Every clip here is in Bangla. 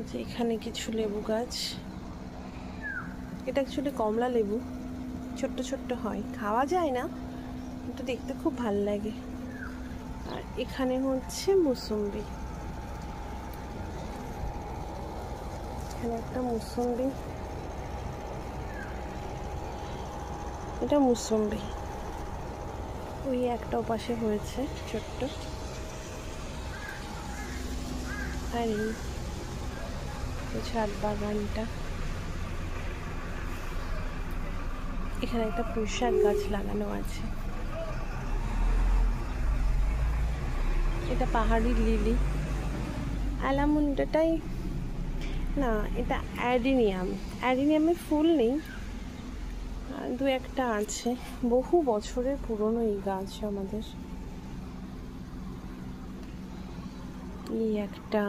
যে এখানে কিছু লেবু গাছ, এটা অ্যাকচুয়ালি কমলা লেবু, ছোট্ট ছোট্ট হয়, খাওয়া যায় না কিন্তু দেখতে খুব ভাল লাগে। আর এখানে হচ্ছে মুসম্বি, এখানে একটা মুসম্বি, এটা মুসম্বি, ওই একটা ওপাশে হয়েছে ছোট্ট। আর এই ছাদ বাগানটা, এখানে একটা পুঁইশাক গাছ লাগানো আছে, এটা পাহাড়ি লিলি। অ্যালামুন্ডাটাই না, এটা অ্যাডিনিয়াম। অ্যাডিনিয়ামের ফুল নেই, দু একটা আছে। বহু বছরের পুরনো এই গাছ আমাদের। এই একটা,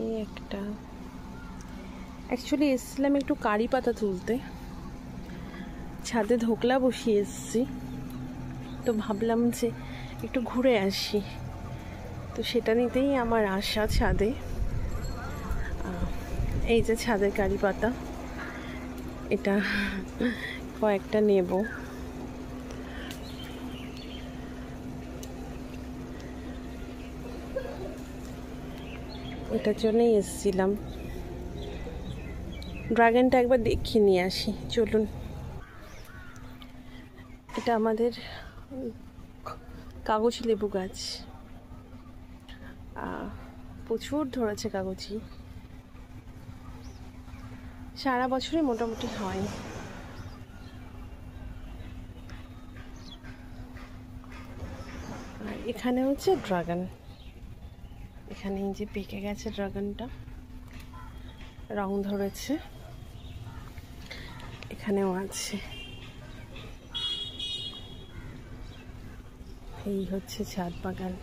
এই একটা। অ্যাকচুয়ালি এসেছিলাম একটু কারি পাতা তুলতে, ছাদে ধোকলা বসিয়ে এসেছি, তো ভাবলাম যে একটু ঘুরে আসি, তো সেটা নিতেই আমার আসা ছাদে। এই যে ছাদের কারি পাতা, এটা কয়েকটা নেব। ওটার জন্যই এসেছিলাম। ড্রাগনটা একবার দেখিয়ে নিয়ে আসি, চলুন। এটা আমাদের কাগজ লেবু গাছ, প্রচুর ধরেছে কাগজি, সারা বছরই মোটামুটি হয়। আর এখানে হচ্ছে ড্রাগন, এখানে এই যে পেকে গেছে ড্রাগনটা, রং ধরেছে। এখানেও আছে। এই হচ্ছে ছাদ বাগান।